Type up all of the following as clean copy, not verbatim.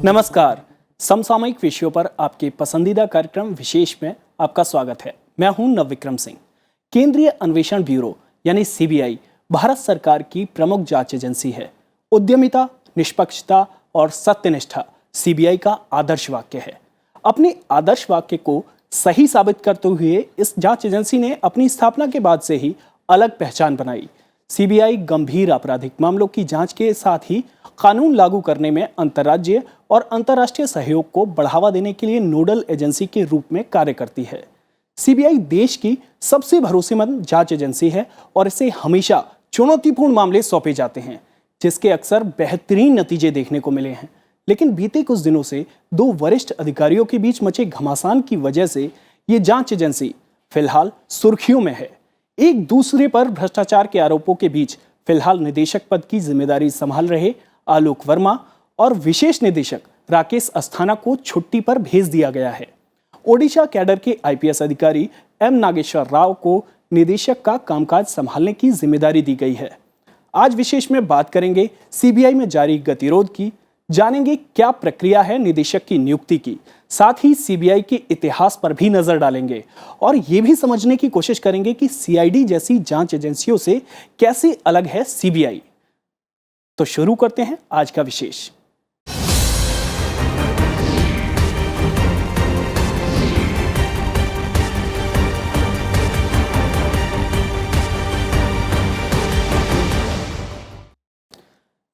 नमस्कार। समसामयिक विषयों पर आपके पसंदीदा कार्यक्रम विशेष में आपका स्वागत है। मैं हूं नवविक्रम सिंह। केंद्रीय अन्वेषण ब्यूरो यानी सीबीआई भारत सरकार की प्रमुख जांच एजेंसी है। उद्यमिता, निष्पक्षता और सत्यनिष्ठा सीबीआई का आदर्श वाक्य है। अपने आदर्श वाक्य को सही साबित करते हुए इस जांच एजेंसी ने अपनी स्थापना के बाद से ही अलग पहचान बनाई। सीबीआई गंभीर आपराधिक मामलों की जांच के साथ ही कानून लागू करने में अंतर्राज्यीय और अंतर्राष्ट्रीय सहयोग को बढ़ावा देने के लिए नोडल एजेंसी के रूप में कार्य करती है। सीबीआई देश की सबसे भरोसेमंद जांच एजेंसी है और इसे हमेशा चुनौतीपूर्ण मामले सौंपे जाते हैं, जिसके अक्सर बेहतरीन नतीजे देखने को मिले हैं। लेकिन बीते कुछ दिनों से दो वरिष्ठ अधिकारियों के बीच मचे घमासान की वजह से ये जांच एजेंसी फिलहाल सुर्खियों में है। एक दूसरे पर भ्रष्टाचार के आरोपों के बीच फिलहाल निदेशक पद की जिम्मेदारी संभाल रहे आलोक वर्मा और विशेष निदेशक राकेश अस्थाना को छुट्टी पर भेज दिया गया है। ओडिशा कैडर के आईपीएस अधिकारी एम नागेश्वर राव को निदेशक का कामकाज संभालने की जिम्मेदारी दी गई है। आज विशेष में बात करेंगे सीबीआई में जारी गतिरोध की, जानेंगे क्या प्रक्रिया है निदेशक की नियुक्ति की, साथ ही सीबीआई के इतिहास पर भी नजर डालेंगे और ये भी समझने की कोशिश करेंगे कि सीआईडी जैसी जांच एजेंसियों से कैसे अलग है सीबीआई। तो शुरू करते हैं आज का विशेष।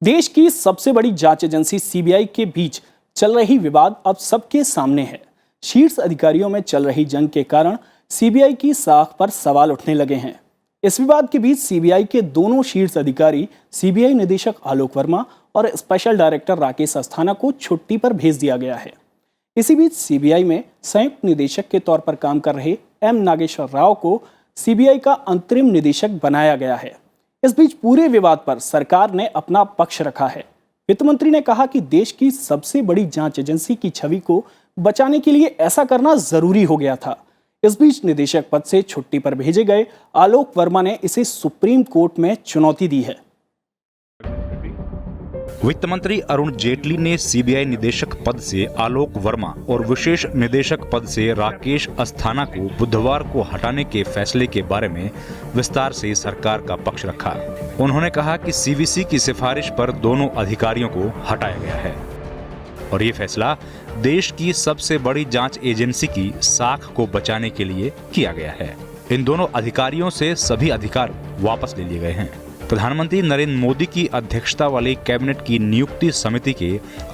देश की सबसे बड़ी जांच एजेंसी सीबीआई के बीच चल रही विवाद अब सबके सामने है। शीर्ष अधिकारियों में चल रही जंग के कारण सीबीआई की साख पर सवाल उठने लगे हैं। इस विवाद के बीच सीबीआई के दोनों शीर्ष अधिकारी सीबीआई निदेशक आलोक वर्मा और स्पेशल डायरेक्टर राकेश अस्थाना को छुट्टी पर भेज दिया गया है। इसी बीच सीबीआई में संयुक्त निदेशक के तौर पर काम कर रहे एम नागेश्वर राव को सीबीआई का अंतरिम निदेशक बनाया गया है। इस बीच पूरे विवाद पर सरकार ने अपना पक्ष रखा है। वित्त मंत्री ने कहा कि देश की सबसे बड़ी जांच एजेंसी की छवि को बचाने के लिए ऐसा करना जरूरी हो गया था। इस बीच निदेशक पद से छुट्टी पर भेजे गए आलोक वर्मा ने इसे सुप्रीम कोर्ट में चुनौती दी है। वित्त मंत्री अरुण जेटली ने सीबीआई निदेशक पद से आलोक वर्मा और विशेष निदेशक पद से राकेश अस्थाना को बुधवार को हटाने के फैसले के बारे में विस्तार से सरकार का पक्ष रखा। उन्होंने कहा कि सीवीसी की सिफारिश पर दोनों अधिकारियों को हटाया गया है और ये फैसला देश की सबसे बड़ी जांच एजेंसी की साख को बचाने के लिए किया गया है। इन दोनों अधिकारियों से सभी अधिकार वापस ले लिए गए हैं। प्रधानमंत्री नरेंद्र मोदी की अध्यक्षता वाली कैबिनेट की नियुक्ति समिति के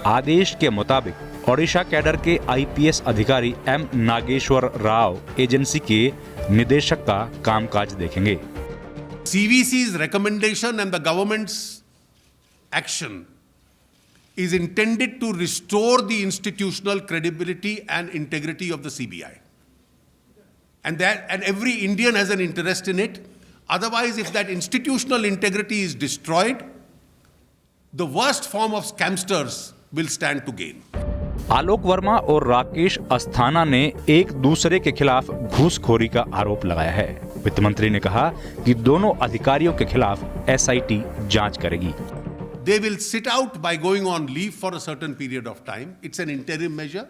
आदेश के मुताबिक ओडिशा कैडर के आईपीएस अधिकारी एम नागेश्वर राव एजेंसी के निदेशक का कामकाज देखेंगे। CVC's recommendation and the government's action is intended to restore the institutional credibility and integrity of the CBI. And every Indian has an interest in it. Otherwise, if that institutional integrity is destroyed, the worst form of scamsters will stand to gain. आलोक वर्मा और राकेश अस्थाना ने एक दूसरे के खिलाफ घूसखोरी का आरोप लगाया है। वित्त मंत्री ने कहा कि दोनों अधिकारियों के खिलाफ एसआईटी जांच करेगी। They will sit out by going on leave for a certain period of time. It's an interim measure.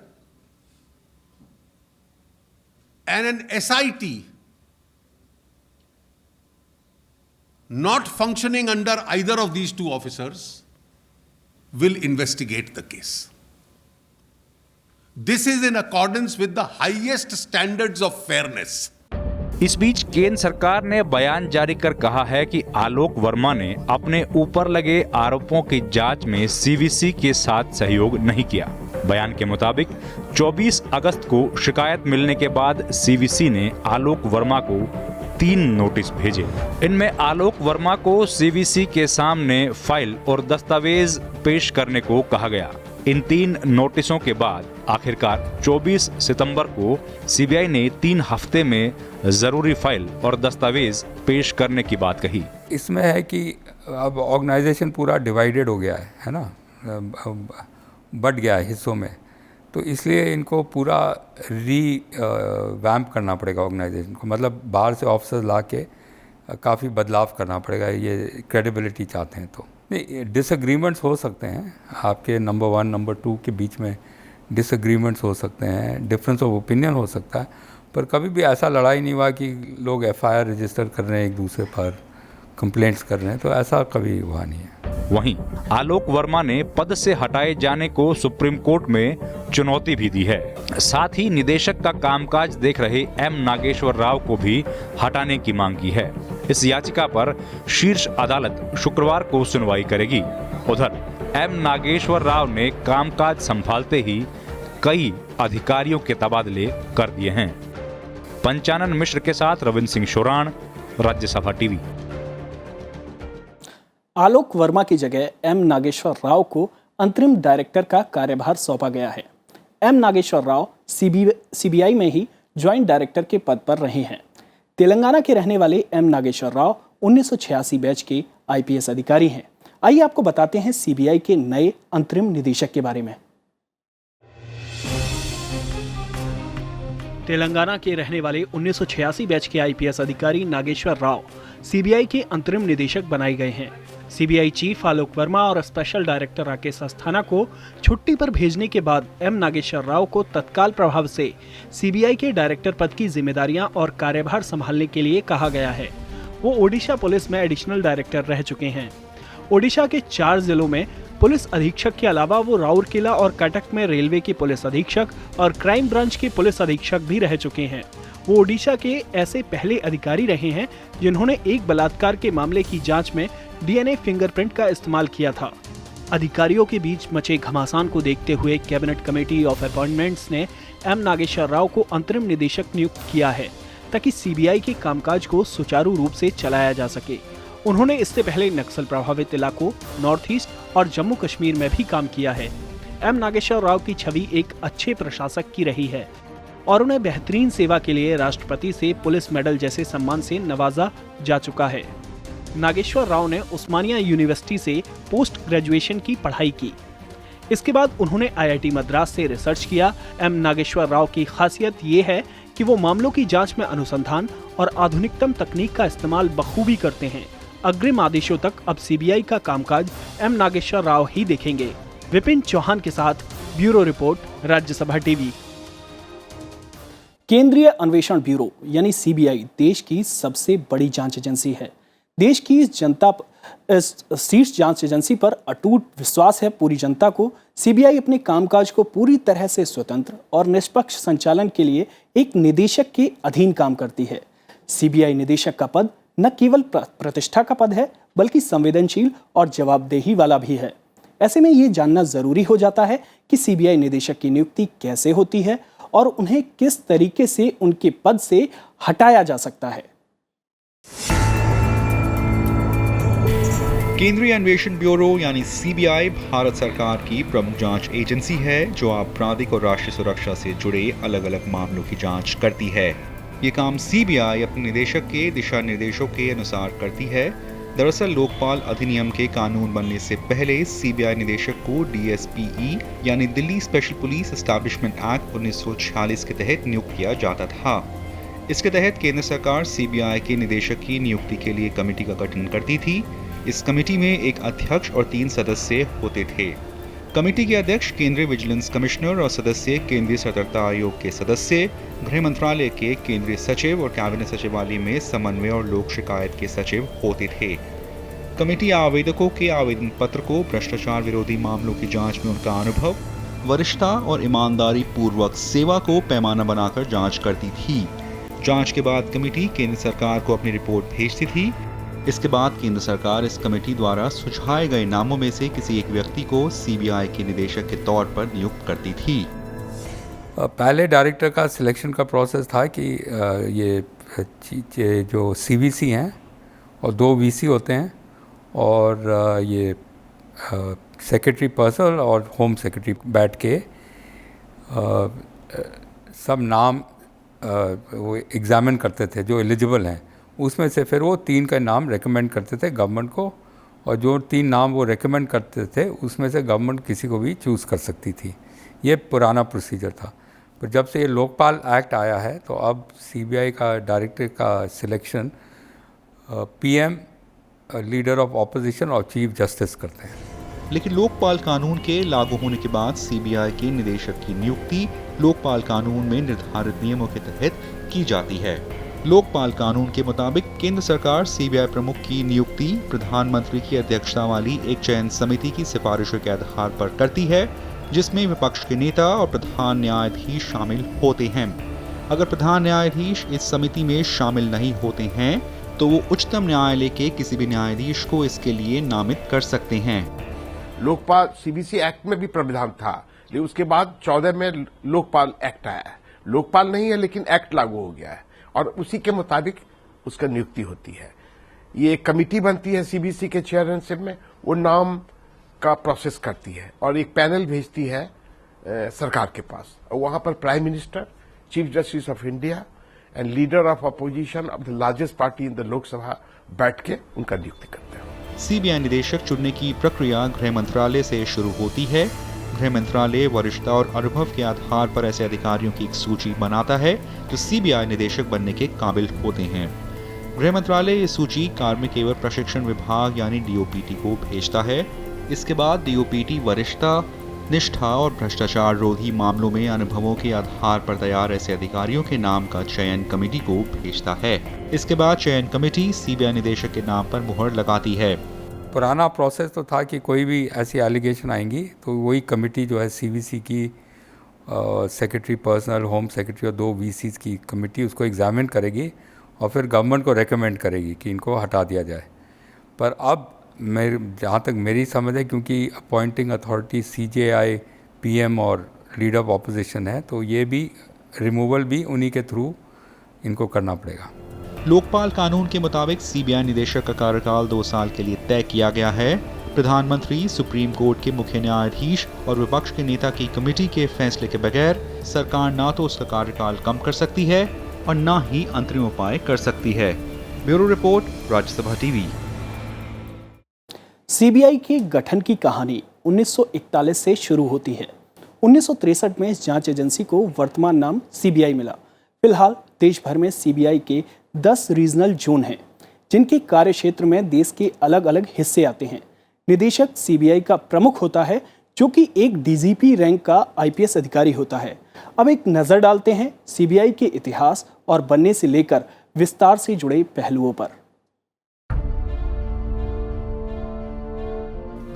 And an SIT not functioning under either of these two officers will investigate the case. This is in accordance with the highest standards of fairness. इस बीच केंद्र सरकार ने बयान जारी कर कहा है कि आलोक वर्मा ने अपने ऊपर लगे आरोपों की जांच में सीवीसी के साथ सहयोग नहीं किया। बयान के मुताबिक 24 अगस्त को शिकायत मिलने के बाद सीवीसी ने आलोक वर्मा को 3 नोटिस भेजे। इनमें आलोक वर्मा को सीवीसी के सामने फाइल और दस्तावेज पेश करने को कहा गया। इन 3 नोटिसों के बाद आखिरकार 24 सितंबर को सीबीआई ने 3 हफ्ते में जरूरी फाइल और दस्तावेज पेश करने की बात कही। इसमें है कि अब ऑर्गेनाइजेशन पूरा डिवाइडेड हो गया है ना, बढ़ गया है हिस्सों में, तो इसलिए इनको पूरा वैम्प करना पड़ेगा ऑर्गेनाइजेशन को। मतलब बाहर से ऑफिसर्स ला के काफ़ी बदलाव करना पड़ेगा, ये क्रेडिबिलिटी चाहते हैं तो। नहीं, डिसएग्रीमेंट्स हो सकते हैं, आपके नंबर 1 नंबर 2 के बीच में डिसएग्रीमेंट्स हो सकते हैं, डिफरेंस ऑफ ओपिनियन हो सकता है, पर कभी भी ऐसा लड़ाई नहीं हुआ कि लोग एफआईआर रजिस्टर कर रहे हैं, एक दूसरे पर कंप्लेंट्स कर रहे हैं, तो ऐसा कभी हुआ नहीं है। वहीं आलोक वर्मा ने पद से हटाए जाने को सुप्रीम कोर्ट में चुनौती भी दी है। साथ ही निदेशक का कामकाज देख रहे एम नागेश्वर राव को भी हटाने की मांग की है। इस याचिका पर शीर्ष अदालत शुक्रवार को सुनवाई करेगी। उधर एम नागेश्वर राव ने कामकाज संभालते ही कई अधिकारियों के तबादले कर दिए हैं। पंचानन मिश्र के साथ रविंद्र सिंह शोराण, राज्यसभा टीवी। आलोक वर्मा की जगह एम नागेश्वर राव को अंतरिम डायरेक्टर का कार्यभार सौंपा गया है। एम नागेश्वर राव सीबीआई में ही ज्वाइंट डायरेक्टर के पद पर रहे हैं। तेलंगाना के रहने वाले एम नागेश्वर राव 1986 बैच के आईपीएस अधिकारी हैं। आइए आपको बताते हैं सीबीआई के नए अंतरिम निदेशक के बारे में। तेलंगाना के रहने वाले 1986 बैच के आईपीएस अधिकारी नागेश्वर राव सीबीआई के अंतरिम निदेशक बनाए गए हैं। सीबीआई चीफ आलोक वर्मा और स्पेशल डायरेक्टर राकेश अस्थाना को छुट्टी पर भेजने के बाद एम नागेश्वर राव को तत्काल प्रभाव से सीबीआई के डायरेक्टर पद की जिम्मेदारियां और कार्यभार संभालने के लिए कहा गया है। वो ओडिशा पुलिस में एडिशनल डायरेक्टर रह चुके हैं। ओडिशा के 4 जिलों में पुलिस अधीक्षक के अलावा वो राउरकेला और कटक में रेलवे के पुलिस अधीक्षक और क्राइम ब्रांच के पुलिस अधीक्षक भी रह चुके हैं। वो ओडिशा के ऐसे पहले अधिकारी रहे हैं जिन्होंने एक बलात्कार के मामले की जांच में डीएनए फिंगरप्रिंट का इस्तेमाल किया था। अधिकारियों के बीच मचे घमासान को देखते हुए कैबिनेट कमेटी ऑफ अपॉइंटमेंट्स ने एम नागेश्वर राव को अंतरिम निदेशक नियुक्त किया है ताकि सीबीआई के कामकाज को सुचारू रूप से चलाया जा सके। उन्होंने इससे पहले नक्सल प्रभावित इलाकों, नॉर्थ ईस्ट और जम्मू कश्मीर में भी काम किया है। एम नागेश्वर राव की छवि एक अच्छे प्रशासक की रही है और उन्हें बेहतरीन सेवा के लिए राष्ट्रपति से पुलिस मेडल जैसे सम्मान से नवाजा जा चुका है। नागेश्वर राव ने उस्मानिया यूनिवर्सिटी से पोस्ट ग्रेजुएशन की पढ़ाई की। इसके बाद उन्होंने आईआईटी मद्रास से रिसर्च किया। एम नागेश्वर राव की खासियत ये है कि वो मामलों की जांच में अनुसंधान और आधुनिकतम तकनीक का इस्तेमाल बखूबी करते हैं। अग्रिम आदेशों तक अब सीबीआई का कामकाज एम नागेश्वर राव ही देखेंगे। विपिन चौहान के साथ ब्यूरो रिपोर्ट, राज्यसभा टीवी। केंद्रीय अन्वेषण ब्यूरो यानी सीबीआई देश की सबसे बड़ी जांच एजेंसी है। देश की इस शीर्ष जांच एजेंसी पर अटूट विश्वास है पूरी जनता को। सीबीआई अपने कामकाज को पूरी तरह से स्वतंत्र और निष्पक्ष संचालन के लिए एक निदेशक के अधीन काम करती है। सीबीआई निदेशक का पद न केवल प्रतिष्ठा का पद है बल्कि संवेदनशील और जवाबदेही वाला भी है। ऐसे में ये जानना जरूरी हो जाता है कि सीबीआई निदेशक की नियुक्ति कैसे होती है और उन्हें किस तरीके से उनके पद से हटाया जा सकता है। केंद्रीय अन्वेषण ब्यूरो यानी सीबीआई भारत सरकार की प्रमुख जांच एजेंसी है जो आपराधिक और राष्ट्रीय सुरक्षा से जुड़े अलग अलग मामलों की जांच करती है। ये काम सीबीआई अपने निदेशक के दिशा निर्देशों के अनुसार करती है। दरअसल लोकपाल अधिनियम के कानून बनने से पहले सीबीआई निदेशक को डीएसपीई यानी Delhi special police establishment act 1946 के तहत नियुक्त किया जाता था। इसके तहत केंद्र सरकार सीबीआई के निदेशक की नियुक्ति के लिए कमेटी का गठन करती थी। इस कमेटी में एक अध्यक्ष और 3 सदस्य होते थे। कमेटी के अध्यक्ष केंद्रीय विजिलेंस कमिश्नर और सदस्य केंद्रीय सतर्कता आयोग के सदस्य, गृह मंत्रालय के केंद्रीय सचिव और कैबिनेट सचिवालय में समन्वय और लोक शिकायत के सचिव होते थे। कमेटी आवेदकों के आवेदन पत्र को भ्रष्टाचार विरोधी मामलों की जांच में उनका अनुभव, वरिष्ठता और ईमानदारी पूर्वक सेवा को पैमाना बनाकर जांच करती थी। जांच के बाद कमेटी केंद्र सरकार को अपनी रिपोर्ट भेजती थी। इसके बाद केंद्र सरकार इस कमेटी द्वारा सुझाए गए नामों में से किसी एक व्यक्ति को सीबीआई के निदेशक के तौर पर नियुक्त करती थी। पहले डायरेक्टर का सिलेक्शन का प्रोसेस था कि ये जो सीवीसी हैं और 2 वीसी होते हैं और ये सेक्रेटरी पर्सनल और होम सेक्रेटरी बैठ के सब नाम वो एग्जामिन करते थे जो एलिजिबल हैं। उसमें से फिर वो 3 का नाम रेकमेंड करते थे गवर्नमेंट को और जो 3 नाम वो रेकमेंड करते थे उसमें से गवर्नमेंट किसी को भी चूज़ कर सकती थी। ये पुराना प्रोसीजर था। पर जब से ये लोकपाल एक्ट आया है तो अब सीबीआई का डायरेक्टर का selection PM leader of opposition और चीफ जस्टिस करते हैं। लेकिन लोकपाल कानून के लागू होने के बाद सीबीआई के निदेशक की नियुक्ति लोकपाल कानून में निर्धारित नियमों के तहत की जाती है। लोकपाल कानून के मुताबिक केंद्र सरकार सीबीआई प्रमुख की नियुक्ति प्रधानमंत्री की अध्यक्षता वाली एक चयन समिति की सिफारिशों के आधार पर करती है, जिसमें विपक्ष के नेता और प्रधान न्यायाधीश शामिल होते हैं। अगर प्रधान न्यायाधीश इस समिति में शामिल नहीं होते हैं तो वो उच्चतम न्यायालय के किसी भी न्यायाधीश को इसके लिए नामित कर सकते हैं। लोकपाल सीबीसी एक्ट में भी प्रावधान था, लेकिन उसके बाद 14 में लोकपाल एक्ट आया है। लोकपाल नहीं है लेकिन एक्ट लागू हो गया है और उसी के मुताबिक उसका नियुक्ति होती है। ये एक कमिटी बनती है सीबीसी के चेयरमैनशिप में, वो नाम का प्रोसेस करती है और एक पैनल भेजती है सरकार के पास, और वहां पर prime minister, chief justice of India and leader of opposition of the largest party in the Lok Sabha बैठ के उनका नियुक्ति करते हैं। सीबीआई निदेशक चुनने की प्रक्रिया गृह मंत्रालय से शुरू होती है। गृह मंत्रालय वरिष्ठता और अनुभव के आधार पर ऐसे अधिकारियों की एक सूची बनाता है जो सीबीआई निदेशक बनने के काबिल होते हैं। गृह मंत्रालय ये सूची कार्मिक एवं प्रशिक्षण विभाग यानी डीओपीटी को भेजता है। इसके बाद डीओपीटी वरिष्ठता, निष्ठा और भ्रष्टाचार रोधी मामलों में अनुभवों के आधार पर तैयार ऐसे अधिकारियों के नाम का चयन कमेटी को भेजता है। इसके बाद चयन कमेटी सीबीआई निदेशक के नाम पर मुहर लगाती है। पुराना प्रोसेस तो था कि कोई भी ऐसी एलिगेशन आएंगी तो वही कमेटी जो है सीबीसी की सेक्रेटरी पर्सनल, होम सेक्रेटरी और 2 वीसीज की कमेटी उसको एग्जामिन करेगी और फिर गवर्नमेंट को रेकमेंड करेगी कि इनको हटा दिया जाए। पर अब जहाँ तक मेरी समझ है, क्योंकि अपॉइंटिंग अथॉरिटी सीजेआई, पीएम और लीडर ऑफ ऑपोजिशन है, तो ये भी रिमूवल भी उन्हीं के थ्रू इनको करना पड़ेगा। लोकपाल कानून के मुताबिक सीबीआई निदेशक का कार्यकाल 2 साल के लिए तय किया गया है। प्रधानमंत्री, सुप्रीम कोर्ट के मुख्य न्यायाधीश और विपक्ष के नेता की कमेटी के फैसले के बगैर सरकार ना तो उसका कार्यकाल कम कर सकती है और ना ही अंतरिम उपाय कर सकती है। Bureau report, Rajya Sabha TV. CBI के गठन की कहानी 1941 से शुरू होती है। 1963 में इस जांच एजेंसी को वर्तमान नाम सीबीआई मिला। फिलहाल देश भर में सीबीआई के 10 रीजनल जोन हैं, जिनके कार्य क्षेत्र में देश के अलग अलग हिस्से आते हैं। निदेशक सीबीआई का प्रमुख होता है, जो कि एक डीजीपी रैंक का आईपीएस अधिकारी होता है। अब एक नजर डालते हैं सीबीआई के इतिहास और बनने से लेकर विस्तार से जुड़े पहलुओं पर।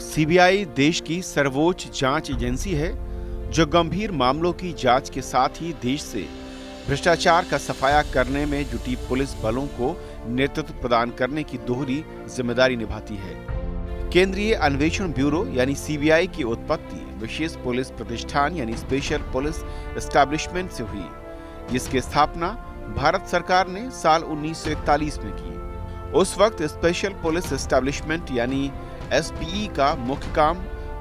सीबीआई देश की सर्वोच्च जांच एजेंसी है, जो गंभीर मामलों की जांच के साथ ही देश से भ्रष्टाचार का सफाया करने में जुटी पुलिस बलों को नेतृत्व प्रदान करने की दोहरी जिम्मेदारी निभाती है। केंद्रीय अन्वेषण ब्यूरो यानी सीबीआई की उत्पत्ति विशेष पुलिस प्रतिष्ठान यानी स्पेशल पुलिस एस्टैब्लिशमेंट से हुई, जिसकी स्थापना भारत सरकार ने साल 1941 में की। उस वक्त स्पेशल पुलिस एस्टैब्लिशमेंट यानी एसपीई का मुख्य काम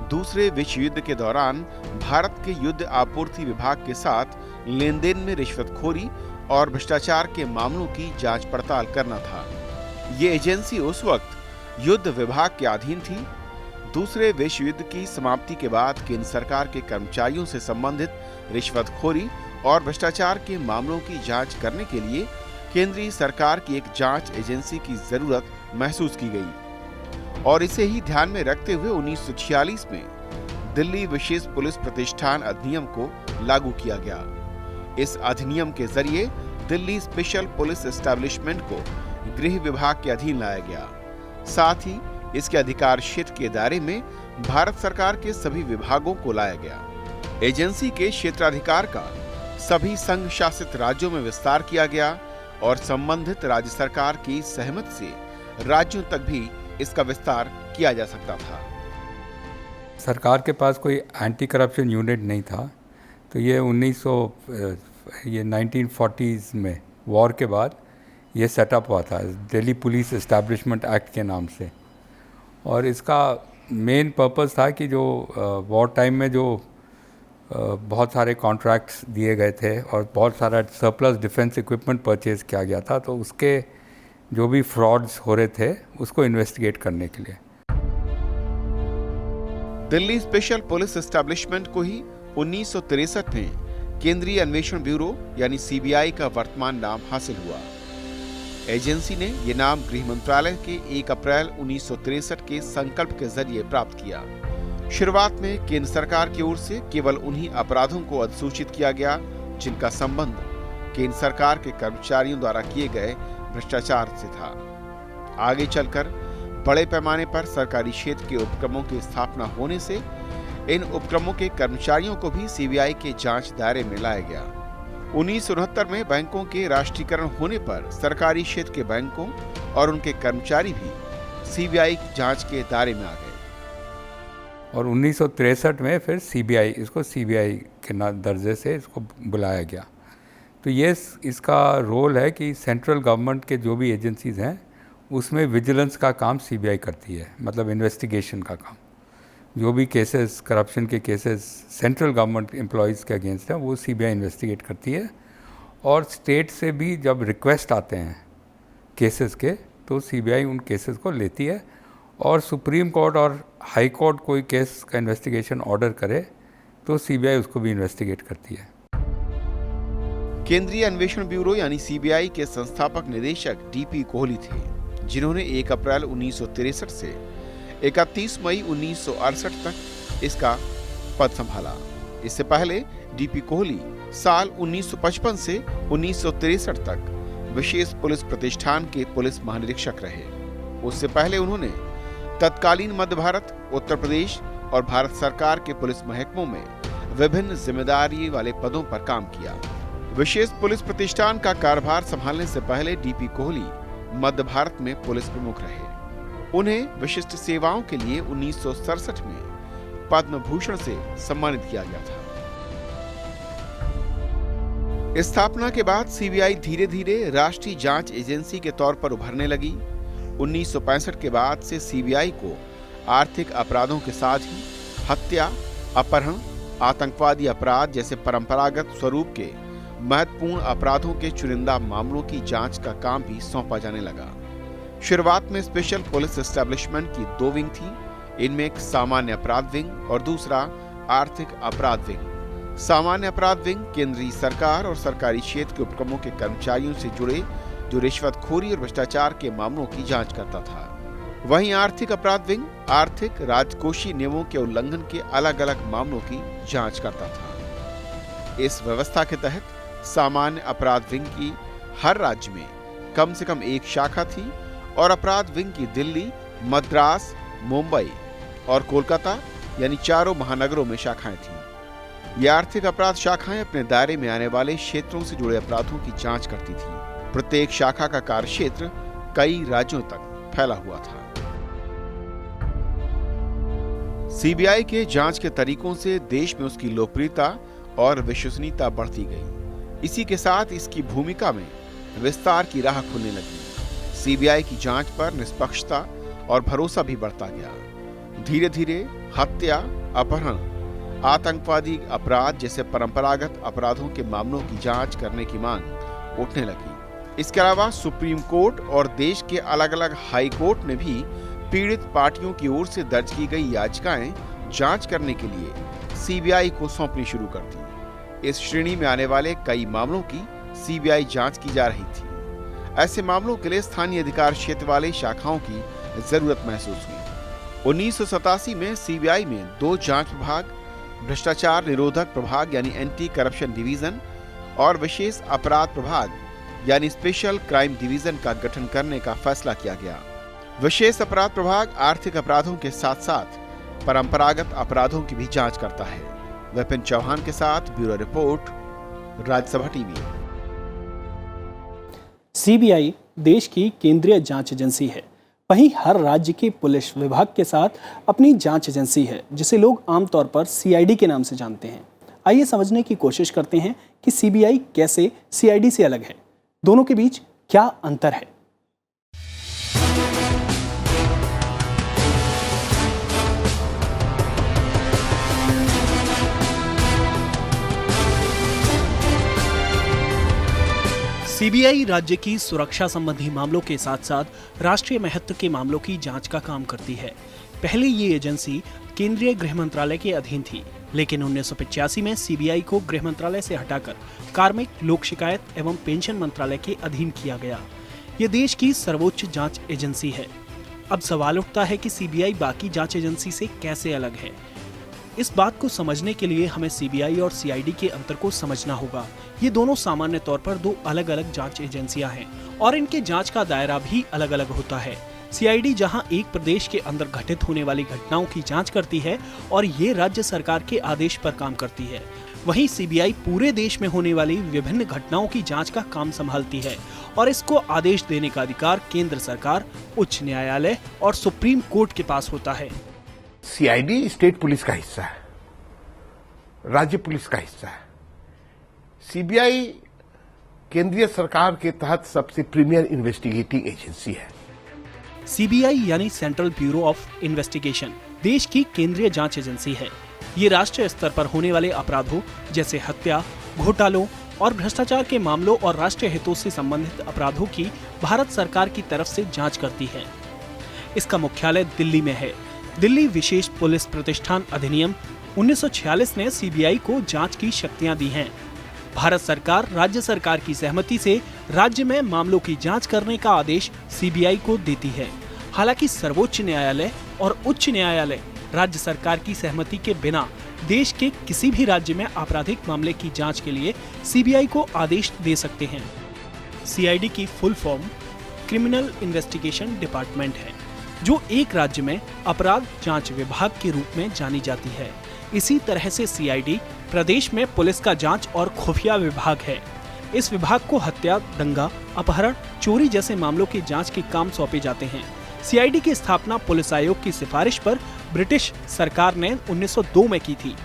दूसरे विश्व युद्ध के दौरान भारत के युद्ध आपूर्ति विभाग के साथ लेन देन में रिश्वतखोरी और भ्रष्टाचार के मामलों की जांच पड़ताल करना था। ये एजेंसी उस वक्त युद्ध विभाग के अधीन थी। दूसरे विश्व युद्ध की समाप्ति के बाद केंद्र सरकार के कर्मचारियों से संबंधित रिश्वतखोरी और भ्रष्टाचार के मामलों की जांच करने के लिए केंद्रीय सरकार की एक जांच एजेंसी की जरूरत महसूस की गई और इसे ही ध्यान में रखते हुए 1946 में दिल्ली विशेष पुलिस प्रतिष्ठान अधिनियम को लागू किया गया। इस अधिनियम के जरिए दिल्ली स्पेशल पुलिस एस्टैब्लिशमेंट को गृह विभाग के अधीन लाया गया। साथ ही इसके अधिकार क्षेत्र के दायरे में भारत सरकार के सभी विभागों को लाया गया। एजेंसी के क्षेत्राधिकार का सभी संघ शासित राज्यों में विस्तार किया गया और संबंधित राज्य सरकार की सहमति से राज्यों तक भी इसका विस्तार किया जा सकता था। सरकार के पास कोई एंटी करप्शन यूनिट नहीं था, तो ये 1940s में वॉर के बाद ये सेटअप हुआ था दिल्ली पुलिस एस्टैब्लिशमेंट एक्ट के नाम से। और इसका मेन पर्पस था कि जो वॉर टाइम में जो बहुत सारे कॉन्ट्रैक्ट्स दिए गए थे और बहुत सारा सरप्लस डिफेंस इक्विपमेंट परचेज किया गया था, तो उसके जो भी फ्रॉड्स हो रहे थे उसको इन्वेस्टिगेट करने के लिए दिल्ली स्पेशल पुलिस एस्टैब्लिशमेंट को ही 1963 में केंद्रीय अन्वेषण ब्यूरो यानी सीबीआई का वर्तमान नाम हासिल हुआ। एजेंसी ने ये नाम गृह मंत्रालय के 1 अप्रैल 1963 के संकल्प के जरिए प्राप्त किया। शुरुआत में केंद्र सरकार की ओर से केवल उन्हीं अपराधों को अधिसूचित किया गया जिनका संबंध केंद्र सरकार के कर्मचारियों द्वारा किए गए भ्रष्टाचार से था। आगे चलकर बड़े पैमाने पर सरकारी क्षेत्र के उपक्रमों की स्थापना होने से इन उपक्रमों के कर्मचारियों को भी सीबीआई के जांच दायरे में लाया गया। 1969 में बैंकों के राष्ट्रीयकरण होने पर सरकारी क्षेत्र के बैंकों और उनके कर्मचारी भी सीबीआई जांच के दायरे में आ गए। और 1963 में फिर इसको सीबीआई के दर्जे से इसको बुलाया गया। तो ये इसका रोल है कि सेंट्रल गवर्नमेंट के जो भी एजेंसीज हैं उसमें विजिलेंस का काम सीबीआई करती है, मतलब इन्वेस्टिगेशन का काम। जो भी केसेस, करप्शन के केसेस सेंट्रल गवर्नमेंट एम्प्लॉयज़ के अगेंस्ट हैं वो सीबीआई इन्वेस्टिगेट करती है। और स्टेट से भी जब रिक्वेस्ट आते हैं केसेस के तो सीबीआई उन केसेस को लेती है। और सुप्रीम कोर्ट और हाई कोर्ट कोई केस का इन्वेस्टिगेशन ऑर्डर करे तो सीबीआई उसको भी इन्वेस्टिगेट करती है। केंद्रीय अन्वेषण ब्यूरो यानी सीबीआई के संस्थापक निदेशक डीपी कोहली थे, जिन्होंने 1 अप्रैल 1963 से 31 मई 1968 तक इसका पद संभाला। इससे पहले डीपी कोहली साल 1955 से 1963 तक विशेष पुलिस प्रतिष्ठान के पुलिस महानिरीक्षक रहे। उससे पहले उन्होंने तत्कालीन मध्य भारत, उत्तर प्रदेश और भारत सरकार के पुलिस महकमों में विभिन्न जिम्मेदारी वाले पदों पर काम किया। विशेष पुलिस प्रतिष्ठान का कार्यभार संभालने से पहले डीपी कोहली मध्य भारत में पुलिस प्रमुख रहे। उन्हें विशिष्ट सेवाओं के लिए 1967 में पद्म भूषण से सम्मानित किया गया था। स्थापना के बाद सीबीआई धीरे धीरे राष्ट्रीय जांच एजेंसी के तौर पर उभरने लगी। 1965 के बाद से सीबीआई को आर्थिक अपराधों के साथ ही हत्या, अपहरण, आतंकवादी अपराध जैसे परंपरागत स्वरूप के महत्वपूर्ण अपराधों के चुनिंदा मामलों की जांच का काम भी सौंपा जाने लगा। शुरुआत में स्पेशल पुलिस एस्टेब्लिशमेंट की 2 विंग थी। इनमें एक सामान्य अपराध विंग और दूसरा आर्थिक अपराध विंग। सामान्य अपराध विंग केंद्रीय सरकार और सरकारी क्षेत्र के उपक्रमों के कर्मचारियों से जुड़े जो रिश्वतखोरी और भ्रष्टाचार के मामलों की जांच करता था। वहीं आर्थिक अपराध विंग आर्थिक राजकोषीय नियमों के उल्लंघन के अलग अलग मामलों की जांच करता था। इस व्यवस्था के तहत सामान्य अपराध विंग की हर राज्य में कम से कम एक शाखा थी और अपराध विंग की दिल्ली, मद्रास, मुंबई और कोलकाता यानी 4 महानगरों में शाखाएं थीं। ये आर्थिक अपराध शाखाएं अपने दायरे में आने वाले क्षेत्रों से जुड़े अपराधों की जांच करती थीं। प्रत्येक शाखा का कार्यक्षेत्र कई राज्यों तक फैला हुआ था। सीबीआई के जांच के तरीकों से देश में उसकी लोकप्रियता और विश्वसनीयता बढ़ती गई। इसी के साथ इसकी भूमिका में विस्तार की राह खुलने लगी। सीबीआई की जांच पर निष्पक्षता और भरोसा भी बढ़ता गया। धीरे धीरे हत्या, अपहरण, आतंकवादी अपराध जैसे परंपरागत अपराधों के मामलों की जांच करने की मांग उठने लगी। इसके अलावा सुप्रीम कोर्ट और देश के अलग अलग हाई कोर्ट ने भी पीड़ित पार्टियों की ओर से दर्ज की गई याचिकाएं जांच करने के लिए सीबीआई को सौंपनी शुरू कर दी। इस श्रेणी में आने वाले कई मामलों की सीबीआई जांच की जा रही थी। ऐसे मामलों के लिए स्थानीय अधिकार क्षेत्र वाले शाखाओं की जरूरत महसूस हुई। 1987 में सीबीआई में 2 जांच विभाग, भ्रष्टाचार निरोधक प्रभाग यानी एंटी करप्शन डिवीजन और विशेष अपराध प्रभाग यानी स्पेशल क्राइम डिवीजन का गठन करने का फैसला किया गया। विशेष अपराध प्रभाग आर्थिक अपराधों के साथ साथ परंपरागत अपराधों की भी जांच करता है। विपिन चौहान के साथ bureau report, Rajya Sabha TV. CBI देश की केंद्रीय जांच एजेंसी है। वहीं हर राज्य के पुलिस विभाग के साथ अपनी जांच एजेंसी है, जिसे लोग आमतौर पर सीआईडी के नाम से जानते हैं। आइए समझने की कोशिश करते हैं कि सीबीआई कैसे सीआईडी से अलग है, दोनों के बीच क्या अंतर है। सीबीआई राज्य की सुरक्षा संबंधी मामलों के साथ साथ राष्ट्रीय महत्व के मामलों की जांच का काम करती है। पहले ये एजेंसी केंद्रीय गृह मंत्रालय के अधीन थी, लेकिन 1985 में सीबीआई को गृह मंत्रालय से हटाकर कार्मिक, लोक शिकायत एवं पेंशन मंत्रालय के अधीन किया गया। ये देश की सर्वोच्च जांच एजेंसी है। अब सवाल उठता है कि सीबीआई बाकी जांच एजेंसी से कैसे अलग है। इस बात को समझने के लिए हमें सीबीआई और सीआईडी के अंतर को समझना होगा। ये दोनों सामान्य तौर पर दो अलग अलग जांच एजेंसियां हैं और इनके जांच का दायरा भी अलग अलग होता है। सीआईडी जहां एक प्रदेश के अंदर घटित होने वाली घटनाओं की जांच करती है और ये राज्य सरकार के आदेश पर काम करती है, वहीं सीबीआई पूरे देश में होने वाली विभिन्न घटनाओं की जांच का काम संभालती है और इसको आदेश देने का अधिकार केंद्र सरकार, उच्च न्यायालय और सुप्रीम कोर्ट के पास होता है। सीआईडी स्टेट पुलिस का हिस्सा है, राज्य पुलिस का हिस्सा है। सीबीआई केंद्रीय सरकार के तहत सबसे प्रीमियर इन्वेस्टिगेटिंग एजेंसी है। सीबीआई यानी सेंट्रल ब्यूरो ऑफ इन्वेस्टिगेशन देश की केंद्रीय जांच एजेंसी है। ये राष्ट्रीय स्तर पर होने वाले अपराधों जैसे हत्या, घोटालों और भ्रष्टाचार के मामलों और राष्ट्रीय हितों से संबंधित अपराधों की भारत सरकार की तरफ से जांच करती है। इसका मुख्यालय दिल्ली में है। दिल्ली विशेष पुलिस प्रतिष्ठान अधिनियम 1946 ने सीबीआई को जांच की शक्तियां दी हैं। भारत सरकार राज्य सरकार की सहमति से राज्य में मामलों की जांच करने का आदेश सीबीआई को देती है। हालांकि सर्वोच्च न्यायालय और उच्च न्यायालय राज्य सरकार की सहमति के बिना देश के किसी भी राज्य में आपराधिक मामले की जांच के लिए सीबीआई को आदेश दे सकते हैं। सीआईडी की full form criminal investigation department है, जो एक राज्य में अपराध जांच विभाग के रूप में जानी जाती है। इसी तरह से सीआईडी प्रदेश में पुलिस का जांच और खुफिया विभाग है। इस विभाग को हत्या, दंगा, अपहरण, चोरी जैसे मामलों की जांच के काम सौंपे जाते हैं। सीआईडी की स्थापना पुलिस आयोग की सिफारिश पर ब्रिटिश सरकार ने 1902 में की थी।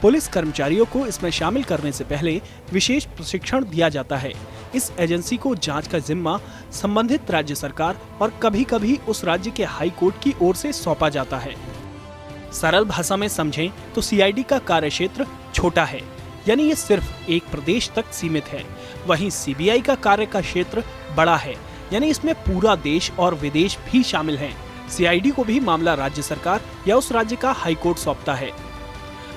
पुलिस कर्मचारियों को इसमें शामिल करने से पहले विशेष प्रशिक्षण दिया जाता है। इस एजेंसी को जांच का जिम्मा संबंधित राज्य सरकार और कभी-कभी उस राज्य के हाई कोर्ट की ओर से सौंपा जाता है। सरल भाषा में समझें तो सीआईडी का कार्यक्षेत्र छोटा है, यानी ये सिर्फ एक प्रदेश तक सीमित है। वहीं सीबीआई का कार्य का क्षेत्र बड़ा है, यानी इसमें पूरा देश और विदेश भी शामिल हैं। सीआईडी को भी मामला राज्य सरकार या उस राज्य का हाई कोर्ट सौंपता है।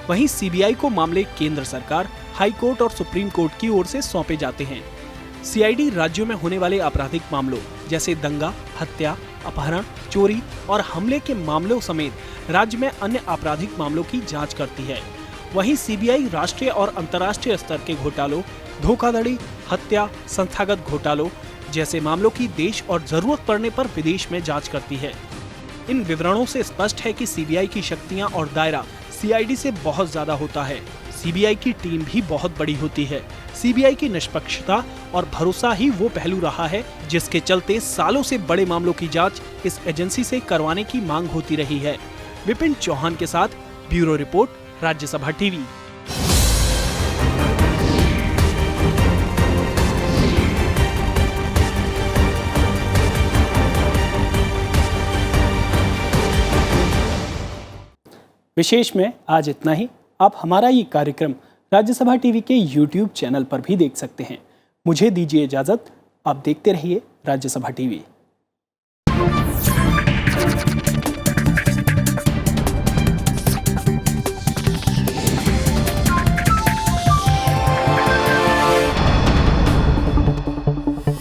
वहीं सीबीआई को मामले केंद्र सरकार, हाई कोर्ट और सुप्रीम कोर्ट की ओर से सौंपे जाते हैं। सीआईडी राज्यों में होने वाले आपराधिक मामलों जैसे दंगा, हत्या, अपहरण, चोरी और हमले के मामलों समेत राज्य में अन्य आपराधिक मामलों की जांच करती है। वहीं सीबीआई राष्ट्रीय और अंतर्राष्ट्रीय स्तर के घोटालों, धोखाधड़ी, हत्या, संस्थागत घोटालों जैसे मामलों की देश और जरूरत पड़ने पर विदेश में जांच करती है। इन विवरणों से स्पष्ट है कि सीबीआई की शक्तियां और दायरा सीआईडी से बहुत ज्यादा होता है। सीबीआई की टीम भी बहुत बड़ी होती है। सीबीआई की निष्पक्षता और भरोसा ही वो पहलू रहा है जिसके चलते सालों से बड़े मामलों की जांच इस एजेंसी से करवाने की मांग होती रही है। विपिन चौहान के साथ ब्यूरो रिपोर्ट, राज्यसभा टीवी। विशेष में आज इतना ही। आप हमारा ये कार्यक्रम राज्यसभा टीवी के YouTube चैनल पर भी देख सकते हैं। मुझे दीजिए इजाजत। आप देखते रहिए राज्यसभा टीवी।